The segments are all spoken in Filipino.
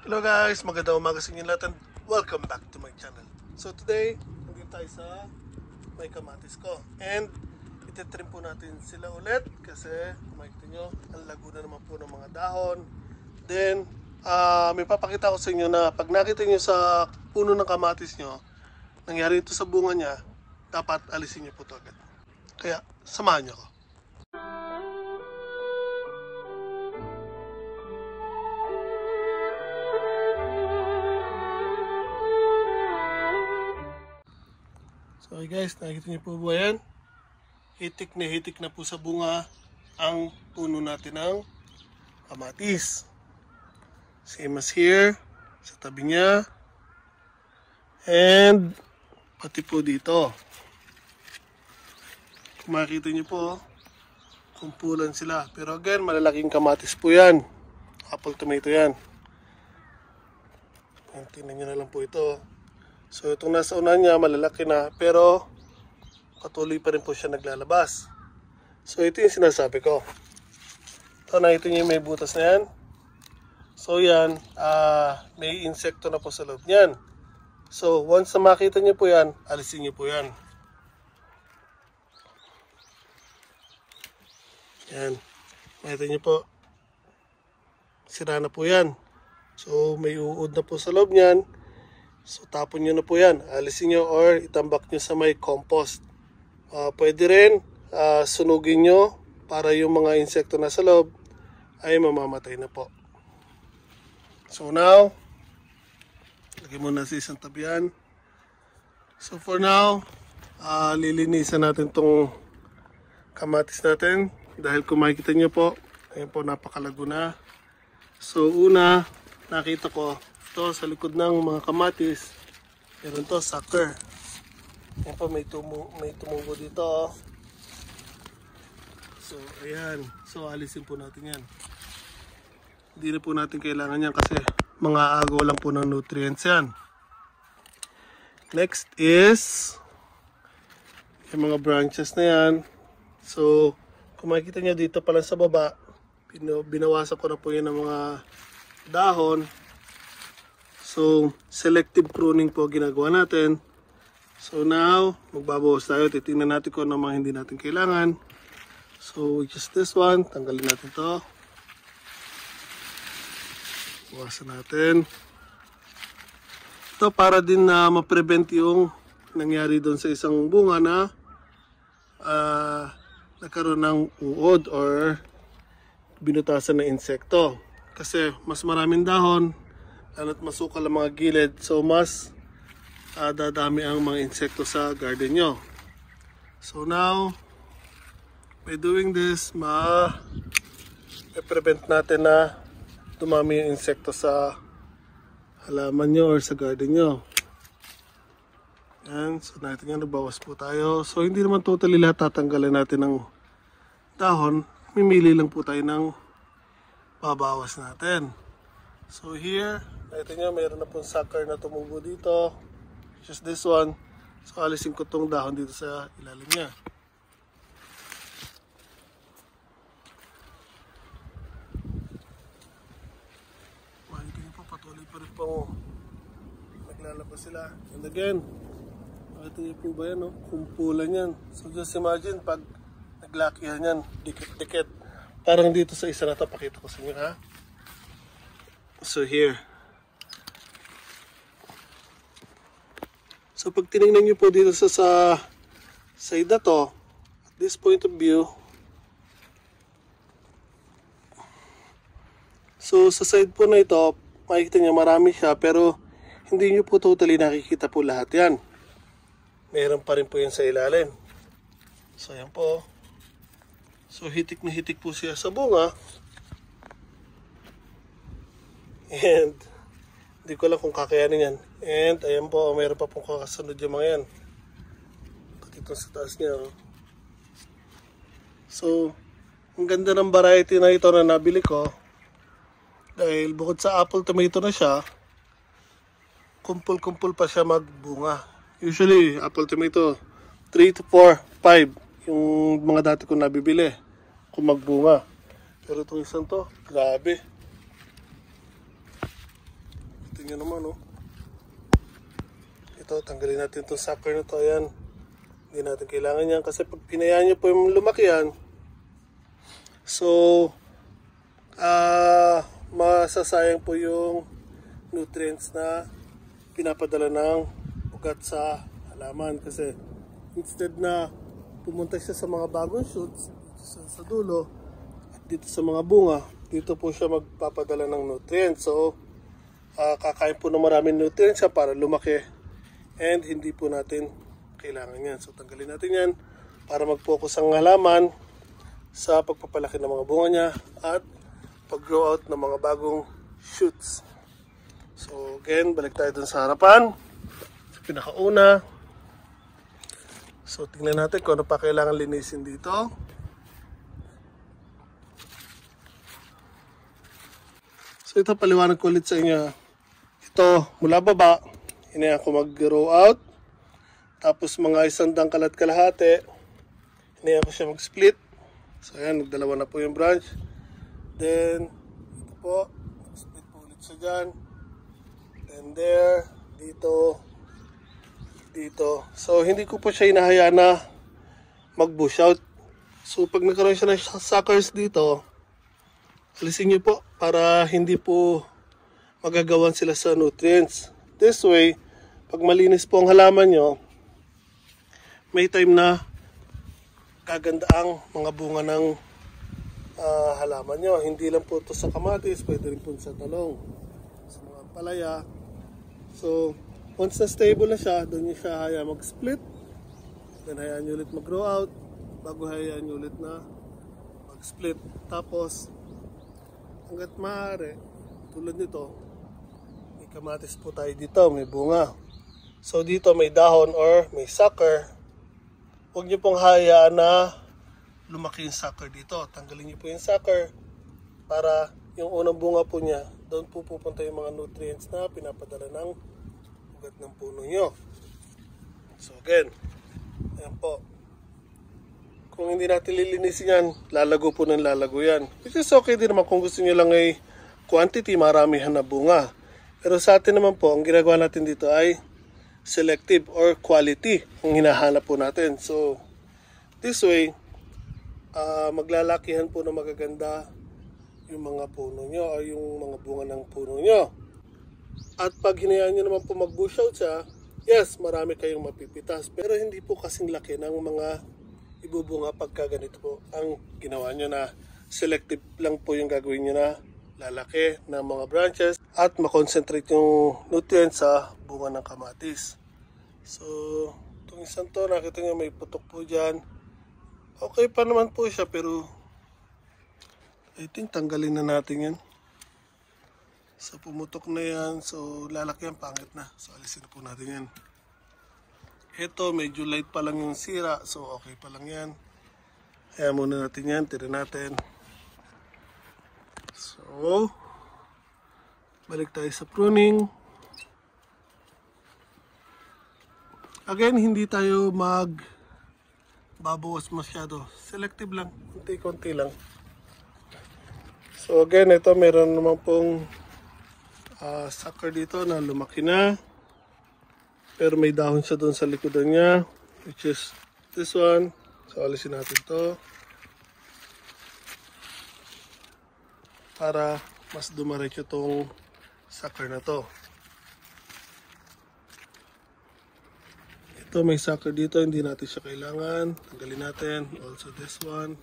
Hello guys, magandang umaga sa inyo lahat and welcome back to my channel. So today, nandito tayo sa may kamatis ko. And itetrim po natin sila ulit kasi makikita nyo, ang lago na naman po ng mga dahon. Then, may papakita ko sa inyo na pag nakita nyo sa puno ng kamatis nyo, nangyari ito sa bunga niya, dapat alisin nyo po ito agad. Kaya, samahan nyo ako. So okay guys, nakikita niyo po ba yan? Hitik na po sa bunga ang puno natin ng kamatis. Same as here, sa tabi niya. And pati po dito. Kung makikita niyo po, kumpulan sila. Pero again, malalaking kamatis po yan. Apple tomato yan. Tingnan niyo na lang po ito. So itong nasa unahan niya malalaki na pero patuloy pa rin po siya naglalabas. So ito yung sinasabi ko. Ito nakita niyo may butas na yan. So yan, may insekto na po sa loob niyan. So once na makita niyo po yan, alisin niyo po yan. Yan, makita niyo po. Sira na po yan. So may uod na po sa loob niyan. So tapon nyo na po yan, alisin nyo or itambak nyo sa may compost. Pwede rin sunugin nyo para yung mga insekto na sa loob ay mamamatay na po. So now, lagyan mo na sa isang tabi yan. So for now, lilinisan natin tong kamatis natin. Dahil kung makikita nyo po, ayun po napakalago na. So una, nakita ko ito sa likod ng mga kamatis, meron to sucker. Yan po, may tumubo dito. So ayan, so alisin po natin yan. Hindi na po natin kailangan yan kasi mga agaw lang po ng nutrients yan. Next is yung mga branches na yan. So kung makikita nyo dito pala sa baba, binawasan ko na po yan ng mga dahon. So, selective pruning po ginagawa natin. So now, magbabawas tayo. Titingnan natin kung ano mga hindi natin kailangan. So, just this one. Tanggalin natin to. Bawasan natin. Ito para din na ma-prevent yung nangyari doon sa isang bunga na nagkaroon ng uod or binutasan ng insekto. Kasi mas maraming dahon, lalo't masukal ang mga gilid, so mas dadami ang mga insekto sa garden nyo. So now, by doing this, ma-prevent natin na dumami yung insekto sa halaman nyo or sa garden nyo. Yan, so natin nga, nabawas po tayo. So hindi naman totally lahat tatanggalin natin ng dahon, mimili lang po tayo ng babawas natin. So here, nakita nyo, mayroon na pong sucker na tumubo dito. Just this one. So alisin ko tong dahon dito sa ilalim niya. Makikita nyo po, patuloy pa rin po naglalabas sila. And again, nakita nyo po ba yan, no? Kumpulan yan. So just imagine, pag naglakihan yan, dikit-dikit. Parang dito sa isa na ito, pakita ko sa inyo, ha? So here. So pag tinignan nyo po dito sa side na to, at this point of view, so sa side po na ito, makikita nyo marami siya, pero hindi nyo po totally nakikita po lahat yan. Meron pa rin po yun sa ilalim. So yan po. So hitik na hitik po siya sa bunga. And hindi ko lang kung kakayanin yan. And ayan po, mayroon pa pong kakasunod yung mga yan. Pati ito sa taas niya. Oh. So, ang ganda ng variety na ito na nabili ko. Dahil bukod sa apple tomato na siya, kumpul-kumpul pa siya magbunga. Usually, apple tomato, 3 to 4, 5 yung mga dati ko nabibili kung magbunga. Pero itong isang to, grabe. nyo naman, oh. Ito, tanggalin natin itong sucker na to. Ayan. Hindi natin kailangan yan kasi pag pinayaan nyo po yung lumaki yan, so, masasayang po yung nutrients na pinapadala ng ugat sa halaman. Kasi instead na pumunta siya sa mga bagong shoots sa dulo at dito sa mga bunga, dito po siya magpapadala ng nutrients. So, kakain po ng maraming nutrients siya para lumaki and hindi po natin kailangan yan. So, tanggalin natin yan para mag-focus ang halaman sa pagpapalaki ng mga bunga niya at pag-grow out ng mga bagong shoots. So, again, balik tayo dun sa harapan. Sa pinakauna. So, tingnan natin kung ano pa kailangan linisin dito. So, ito paliwanag ko ulit sa inyo. Ito, mula baba, hinayaan ko mag-grow out. Tapos mga 100 kalat kalahati, hinayaan ko siya mag-split. So, ayan, nagdalawa na po yung branch. Then, ito po, split po ulit siya dyan. Then there, dito, dito. So, hindi ko po siya hinahayaan na mag-bush out. So, pag nagkaroon siya ng suckers dito, alisin nyo po para hindi po magagawan sila sa nutrients. This way, pag malinis po ang halaman nyo, may time na gaganda ang mga bunga ng halaman nyo. Hindi lang po ito sa kamatis, pwede rin po sa talong, sa mga palaya. So, once na stable na siya, doon nyo siya hayaan mag-split. Then hayaan nyo ulit mag-grow out, bago hayaan nyo ulit na mag-split. Tapos, hanggat maaari, tulad nito, may kamatis po tayo dito, may bunga. So, dito may dahon or may sucker. Huwag nyo pong hayaan na lumaki yung sucker dito. Tanggalin nyo po yung sucker para yung unang bunga po niya, doon po pupunta yung mga nutrients na pinapadala ng ugat ng puno nyo. So again, ayan po. Kung hindi natin lilinisin yan, lalago po ng lalago yan. Which is okay din naman kung gusto nyo lang ay quantity, maramihan na bunga. Pero sa atin naman po, ang ginagawa natin dito ay selective or quality ang hinahanap po natin. So, this way, maglalakihan po na magaganda yung mga puno nyo o yung mga bunga ng puno nyo. At pag hinayaan nyo naman po mag-bush out siya, yes, marami kayong mapipitas. Pero hindi po kasing laki ng mga ibubunga pagka ganito po ang ginawa nyo na selective lang po yung gagawin nyo na lalaki ng mga branches at makonsentrate yung nutrients sa bunga ng kamatis. So, itong isang to, nakita nyo may putok po dyan. Okay pa naman po siya, pero I think tanggalin na natin yan. So, pumutok na yan. So, lalaki yan, pangit na. So, alisin po natin yan. Ito, medyo light pa lang yung sira. So, okay pa lang yan. Kaya muna natin yan, tira natin. So, balik tayo sa pruning. Again, hindi tayo babawas masyado. Selective lang, konti-konti lang. So again, ito meron naman pong sucker dito na lumaki na. Pero may dahon siya doon sa likodan niya, which is this one. So alisin natin to para mas dumiretso tong sucker na to. Ito may sucker dito, hindi natin siya kailangan. Tanggalin natin. Also this one.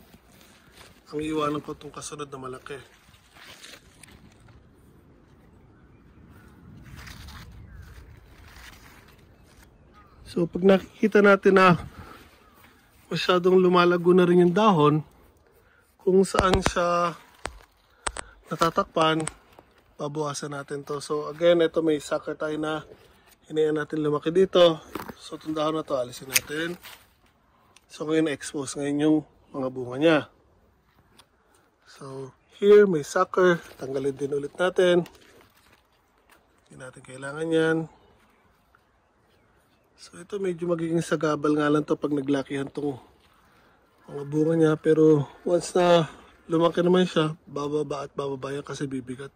Ang iwanan ko itong kasunod na malaki. So pag nakikita natin na masyadong lumalago na rin yung dahon, kung saan siya natatakpan, babawasan natin to. So again, ito may sucker tayo na hinayaan natin lumaki dito. So itong dahon na to, alisin natin. So ngayon na-expose ngayon yung mga bunga niya. So here may sucker, tanggalin din ulit natin. Hindi natin kailangan yan. So ito medyo magiging sagabal nga lang to pag naglakihan tong mga bunga niya. Pero once na lumaki naman siya, bababa at bababa yan kasi bibigat.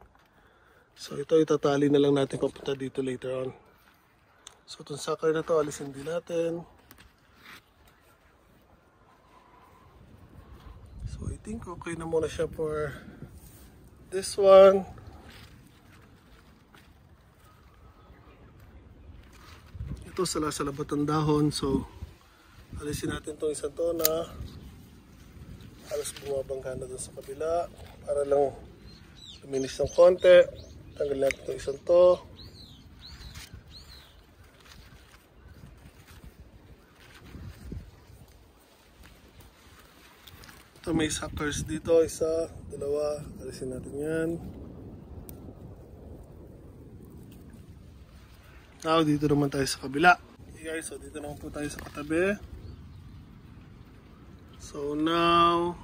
So ito itatali na lang natin papunta dito later on. So itong sucker na to, alisin din natin. So I think okay na muna siya for this one. Ito sa labat ng dahon. So alisin natin itong isang to na halos bumabangga na doon sa kabila para lang luminis ng konti. Tanggalin natin itong isang to. Ito may suckers dito, isa, dalawa, alisin natin yan. Now, dito naman tayo sa kabila. Okay guys, so dito naman po tayo sa katabi. So now,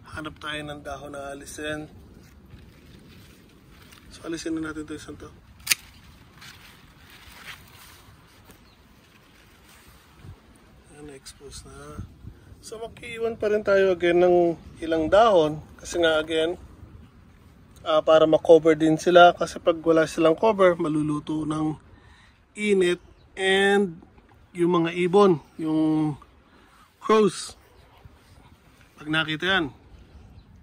hanap tayo ng dahon na alisin. So alisin na natin ito isang to. Ayan, na-expose na. So magkiiwan pa rin tayo again ng ilang dahon kasi nga again para ma-cover din sila kasi pag wala silang cover maluluto ng init and yung mga ibon, yung crows pag nakita yan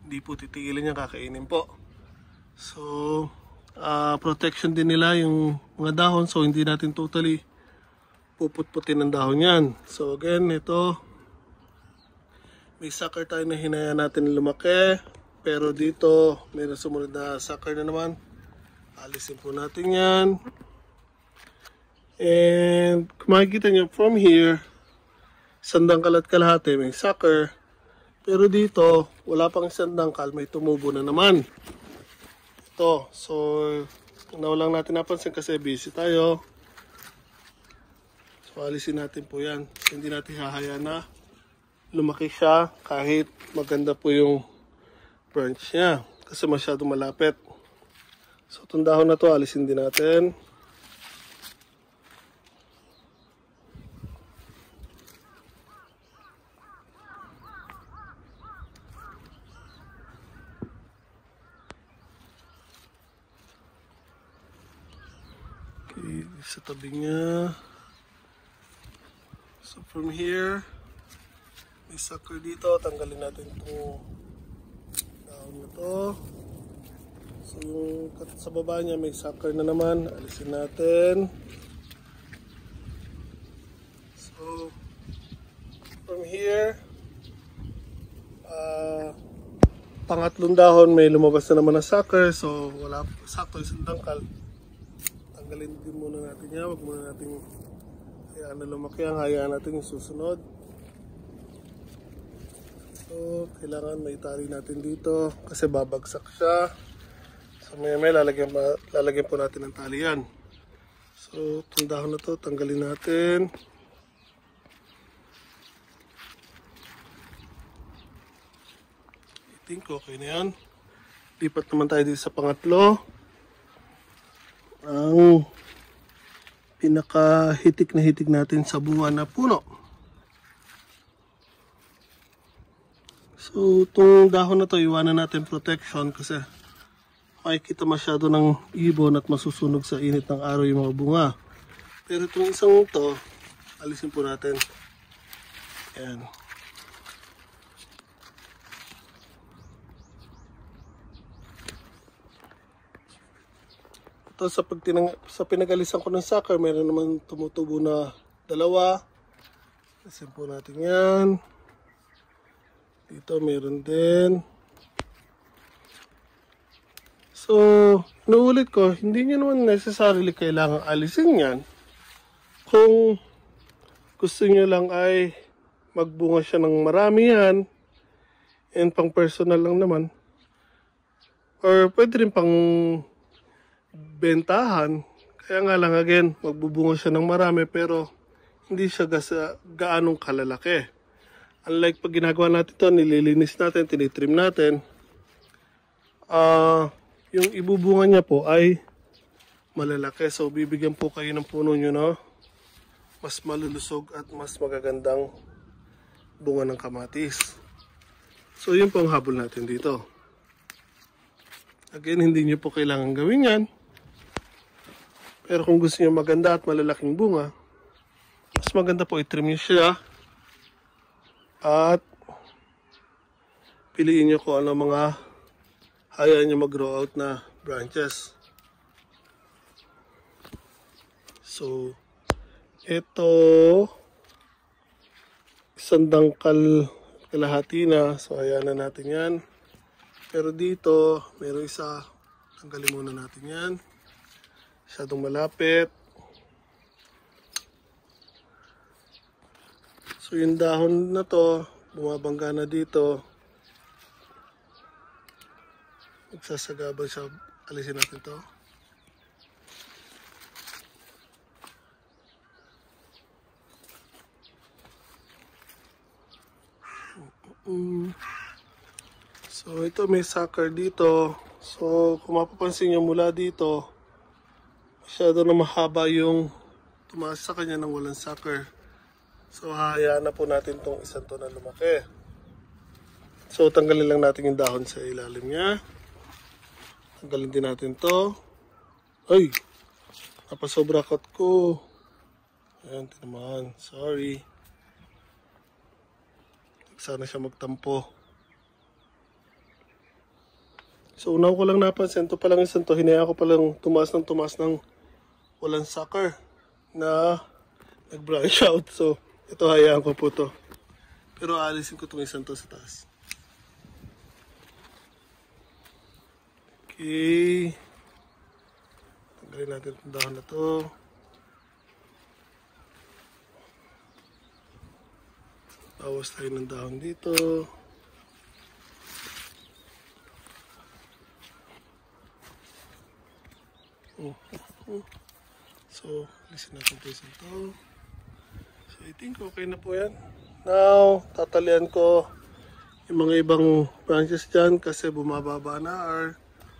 hindi po titigilin yan, kakainin po. So protection din nila yung mga dahon so hindi natin totally puput-putin ng dahon yan. So again ito may sucker tayo na hinaya natin lumaki. Pero dito, may sumunod na sucker na naman. Alisin po natin yan. And kung makikita nyo, from here, sandangkal at kalahati, may sucker. Pero dito, wala pang sandangkal, may tumubo na naman. Ito, so, nawalang natin napansin kasi busy tayo. So, alisin natin po yan. Hindi natin hahayaan na lumaki siya kahit maganda po yung branch niya kasi masyado malapit. So itong dahon na to alisin din natin. Okay, sa tabi niya. So from here may sucker dito, tanggalin natin itong dahon na to. So yung sa baba niya may sucker na naman, alisin natin. So from here pangatlong dahon may lumabas na naman na sucker, so wala sakto isang dangkal. Tanggalin din muna natin yan, wag muna natin hayaan na lumaki, ang hayaan natin yung susunod. So, kailangan may tali natin dito kasi babagsak siya. So, may lalagyan po natin ng tali yan. So, itong dahon na to, tanggalin natin. I think okay na yan. Lipat naman tayo dito sa pangatlo. Ang pinakahitik na hitik natin sa bunga na puno. So, itong dahon na to, iwanan natin protection kasi makikita masyado ng ibon at masusunog sa init ng araw yung mga bunga. Pero itong isang to, alisin po natin. Ayan. Ito sa pinagalisan ko ng sucker, meron naman tumutubo na dalawa. Alisin po natin yan. Dito meron din. So, inuulit ko, hindi nyo naman necessarily kailangan alisin yan. Kung gusto nyo lang ay magbunga siya ng marami yan, and pang personal lang naman, or pwede rin pang bentahan. Kaya nga lang again, magbubunga siya ng marami pero hindi siya gaanong kalalaki. Unlike pag ginagawa natin ito, nililinis natin, tinitrim natin, yung ibubunga niya po ay malalaki. So, bibigyan po kayo ng puno nyo na mas malulusog at mas magagandang bunga ng kamatis. So, yun po ang habol natin dito. Again, hindi nyo po kailangan gawin yan. Pero kung gusto nyo maganda at malalaking bunga, mas maganda po i-trim nyo siya. At piliin nyo kung ano mga hayaan nyo mag-grow out na branches. So, ito, isang dangkal kalahati na. So, hayaan na natin yan. Pero dito, mayroong isa. Tanggalin muna natin yan. Masyadong malapit. So, yung dahon na to, bumabangga na dito. Magsasagabal siya. Alisin natin to. So, ito may sucker dito. So, kung mapapansin nyo mula dito, masyado na mahaba yung tumaas sa kanya ng walang sucker. So, hahayaan na po natin tong isang to na lumaki. So, tanggalin lang natin yung dahon sa ilalim niya. Tanggalin din natin to. Ay! Napasobra cut ko. Ayan, tinamaan. Sorry. Sana siya magtampo. So, unaw ko lang napansin, ito palang isang to, hinayaan ko palang tumaas ng walang sucker na nag-branch out. So, ito hayaan ko po to. Pero aalisin ko itong isang to sa taas. Okay. Tanggalin natin itong dahon na to. Bawas tayo ng dahon dito. So, alisin natin ito isang to. So, I think okay na po yan. Now, tatalian ko yung mga ibang branches dyan kasi bumababa na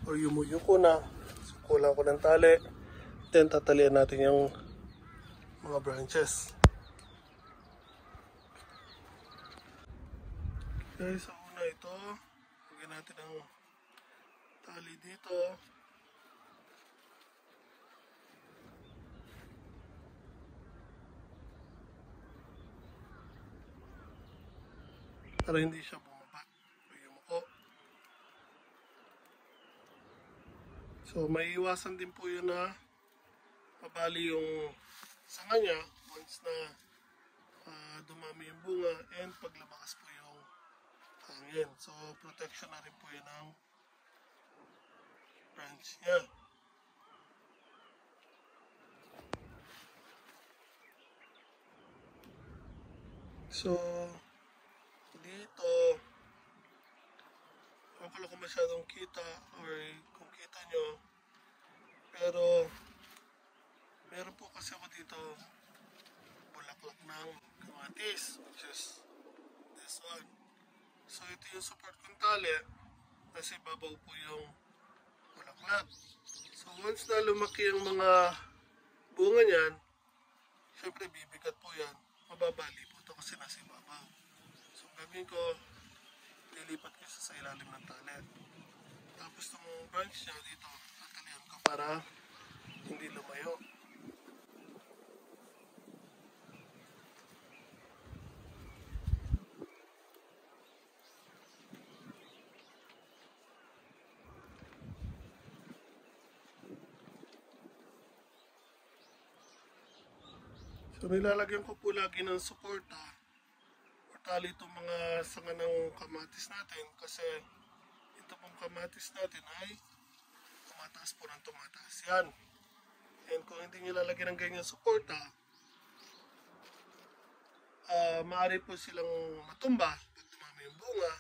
or yumuyuko na. So, kulang ko ng tali. Then, tatalian natin yung mga branches. Okay, sa una ito, lagyan natin ng tali dito. Para hindi siya bumaba o yumuko. So, may iwasan din po yun na mabali yung sanga niya once na dumami yung bunga and paglabakas po yung hangin. So, protection na rin po yun ng branch niya. So, dito, ako lang kung masyadong kita or kung kita nyo, pero meron po kasi ako dito bulaklak ng kamatis, which is this one. So, ito yung support kong tali kasi babaw po yung bulaklak. So, once na lumaki yung mga bunga niyan, syempre bibigat po yan. Mababali po ito kasi nasa ibabaw. So, gagawin ko, lilipat ko siya sa ilalim ng tali. Tapos itong branch niya dito, tatalian ko para hindi lumayo. So, nilalagyan ko po lagi ng suporta o tali itong mga sanga ng kamatis natin kasi ito pong kamatis natin ay tumataas po ng tumataas yan. And kung hindi nyo lalagyan ng ganyan suporta, maaari po silang matumba pag dumami yung bunga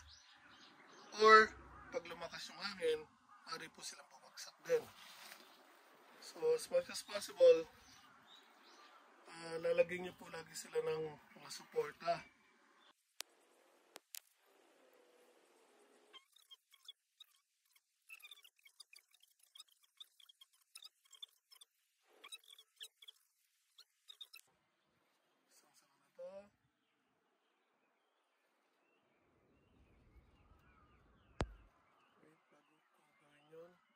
or pag lumakas yung hangin, maaari po silang bumagsak din. So, as much as possible, lalagyan nyo po lagi sila ng mga suporta. Isang sanga na to. Wait, bago ko gawin yun.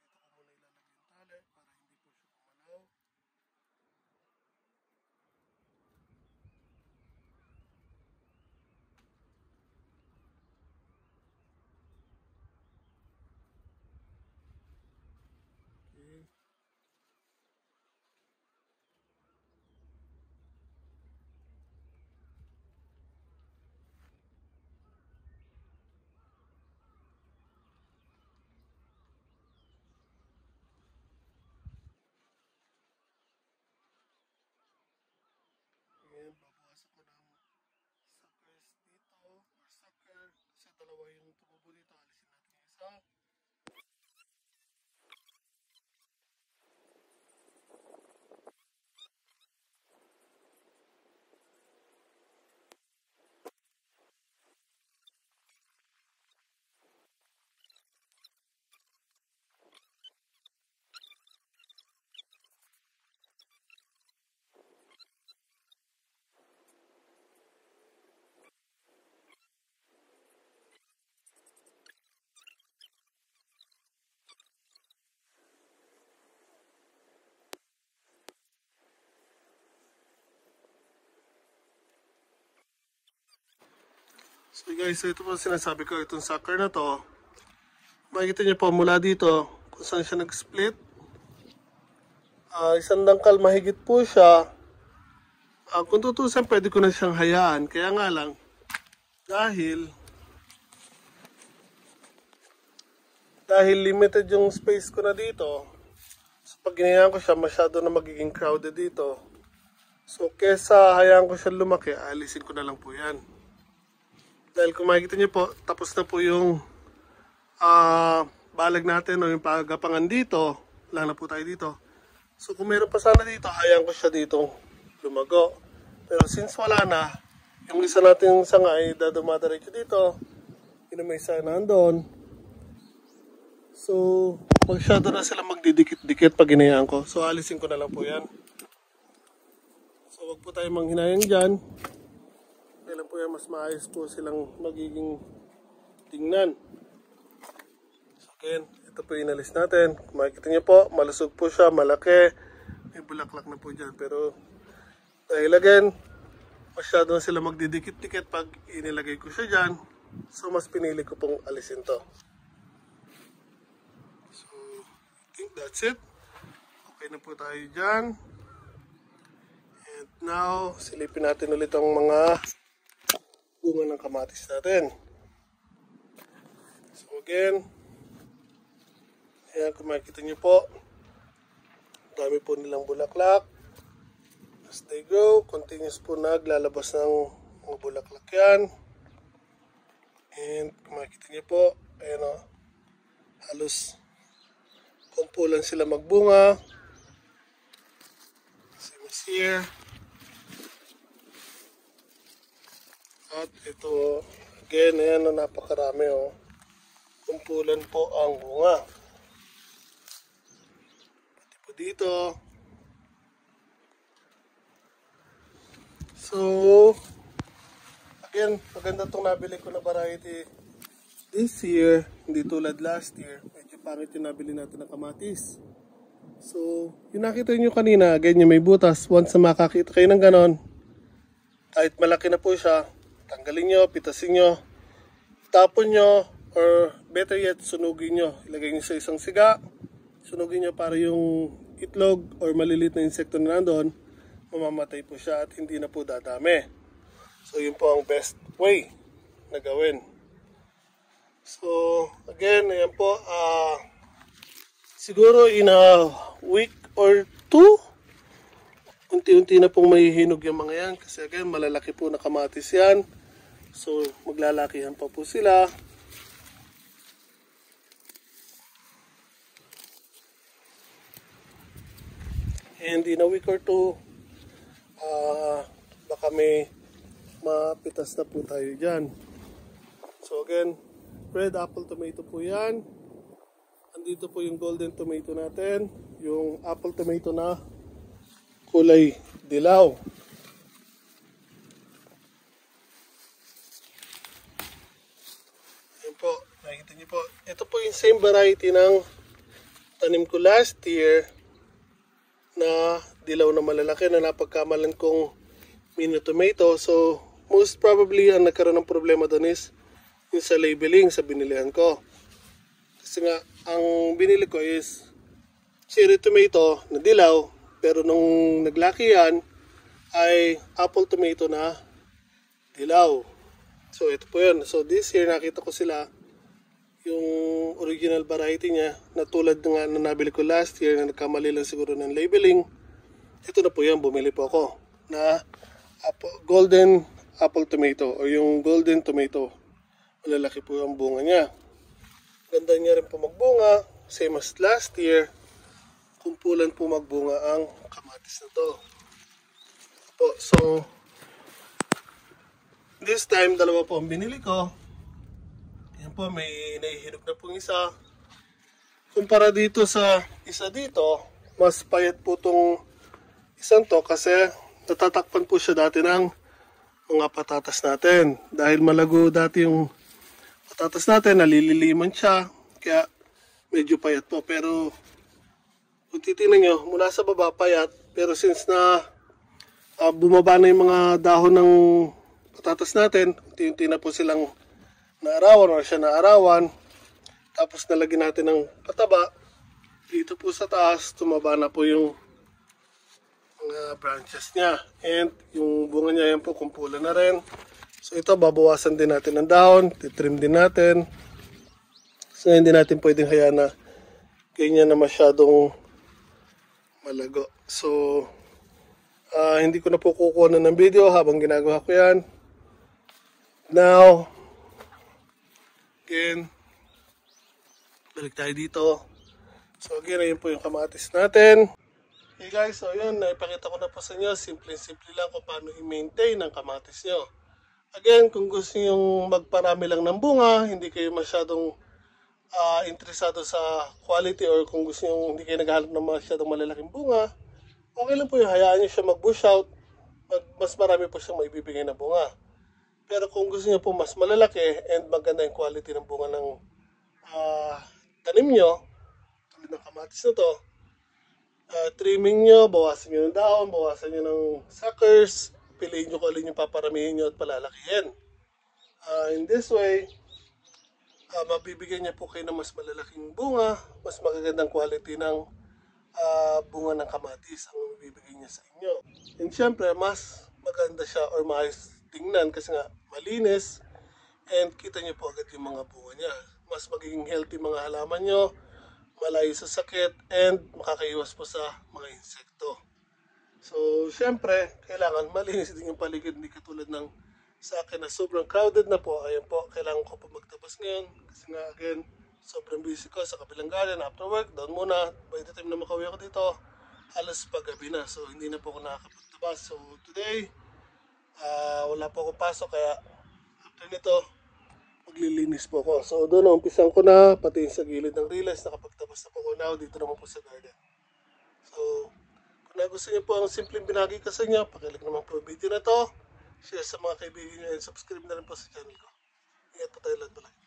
So guys, so ito po sinasabi ko, itong sucker na to, makikita niyo po mula dito kung saan siya nag-split. Isang dangkal mahigit po siya. Kung tutusin, pwede ko na siyang hayaan. Kaya nga lang, dahil limited yung space ko na dito, so pag ginayaan ko siya, masyado na magiging crowded dito. So kesa hayaan ko siya lumaki, alisin ko na lang po yan. Dahil kung makikita niyo po, tapos na po yung balag natin o yung pagapangan dito. Wala na po tayo dito. So kung meron pa sana dito, hayaan ko siya dito lumago. Pero since wala na, yung isa natin sanga ay dadumadaretso dito. Yun may isa nandun. So masyado na sila magdidikit-dikit pag hinayaan ko. So alisin ko na lang po yan. So wag po tayo manghinayang dyan. Kailan po yan, mas maayos po silang magiging tingnan. So again, ito po inalis natin. Kung makikita niyo po, malusog po siya, malaki. May bulaklak na po dyan. Pero dahil again, masyado na sila magdidikit-dikit pag inilagay ko siya dyan. So mas pinili ko pong alisin to. So I think that's it. Okay na po tayo dyan. And now, silipin natin ulit ang mga bunga ng kamatis natin. So again, ayan, kung makikita nyo po, dami po nilang bulaklak. As they grow, continuous po naglalabas ng mga bulaklak yan. And kung makikita nyo po, ayan o, halos kumpulan sila magbunga. Same as here. At ito, again, ayan o, napakarami o. Kumpulan po ang bunga. Pati po dito. So, again, maganda itong nabili ko na variety this year. Hindi tulad last year. Medyo pangit yung nabili natin ng kamatis. So, yung nakita nyo kanina, again, yung may butas. Once na makakita kayo ng ganon, kahit malaki na po siya, tanggalin nyo, pitasin nyo, tapon nyo, or better yet, sunugin nyo. Ilagay nyo sa isang siga, sunugin nyo para yung itlog or maliliit na insekto na nandun, mamamatay po siya at hindi na po dadami. So yun po ang best way na gawin. So again, ayan po, siguro in a week or two, unti-unti na pong mahihinog yung mga yan. Kasi again, malalaki po na kamatis yan. So maglalakihan pa po sila. And in a week or two, baka may mapitas na po tayo dyan. So again, red apple tomato po yan. Andito po yung golden tomato natin. Yung apple tomato na kulay dilaw. Ayan po, nakikita niyo po. Ito po yung same variety ng tanim ko last year na dilaw na malalaki na napagkamalan kong mini tomato. So most probably ang nagkaroon ng problema doon is yung sa labeling sa binilihan ko. Kasi nga ang binili ko is cherry tomato na dilaw, pero nung naglaki yan ay apple tomato na dilaw. So ito po yun. So this year nakita ko sila yung original variety niya na tulad nga na nabili ko last year na nagkamali lang siguro ng labeling. Ito na po yan, bumili po ako na golden apple tomato o yung golden tomato. Malalaki po ang bunga niya. Ganda niya rin po magbunga, same as last year. Kumpulan po magbunga ang kamatis na to. So this time dalawa po ang binili ko. Yan po, may nahihinog na pong isa. Kumpara dito sa isa dito, mas payat po itong isang to kasi natatakpan po siya dati ng mga patatas natin. Dahil malago dati yung patatas natin, nalililiman siya. Kaya medyo payat po. Pero kung titignan nyo, mula sa baba payat. Pero since na bumaba na yung mga dahon ng patatas natin. Unti-unti na po silang naarawan or siya naarawan. Tapos nalagyan natin ng pataba. Dito po sa taas, tumaba na po yung mga branches niya. And yung bunga niya yan po, kumpula na rin. So ito, babawasan din natin ng dahon. Titrim din natin. So hindi natin pwedeng hayaan na ganyan na masyadong malago. So hindi ko na po kukuha ng video habang ginagawa ko yan. Now, again, balik tayo dito. So again, ayun po yung kamatis natin. Okay guys, so yun, naipakita ko na po sa inyo, simple-simple lang kung paano i-maintain ang kamatis nyo. Again, kung gusto nyo magparami lang ng bunga, hindi kayo masyadong interesado sa quality, or kung gusto nyo hindi kayo naghahanap ng masyadong malalaking bunga, okay lang po yung hayaan nyo siya mag-bush out, mas marami po siyang maibibigay na bunga. Pero kung gusto nyo po mas malalaki and maganda yung quality ng bunga ng tanim nyo, tulad ng kamatis na to, trimming nyo, bawasan nyo ng dahon, bawasan nyo ng suckers, piliin nyo kung alin yung paparamihin nyo at palalakihin. In this way, mabibigyan niya po kayo ng mas malalaking bunga, mas magagandang quality ng bunga ng kamatis ang mabibigay niya sa inyo. And syempre, mas maganda siya or maayos tingnan kasi nga malinis and kita niyo po agad yung mga bunga niya. Mas magiging healthy mga halaman nyo, malayo sa sakit, and makakaiwas po sa mga insekto. So, syempre, kailangan malinis din yung paligid, hindi katulad ng sa akin na sobrang crowded na po. Ayan po, kailangan ko po magtabas ngayon kasi nga, again, sobrang busy ko sa kabilang garden. After work, down muna. By the time na makauwi ako dito, halos paggabi na. So, hindi na po ako nakakapagtabas. So, today, wala po ako pasok, kaya after nito, maglilinis po ako. So, doon, umpisan ko na, pati sa gilid ng riles, nakapagtabas na po ako now, dito naman po sa garden. So, kung nagustuhan niyo po ang simpleng binagi ko sa inyo, pakilik naman po ang video na to, share sa mga kaibigan niyo, and subscribe na rin po sa channel ko. Ingat po tayo lahat pala.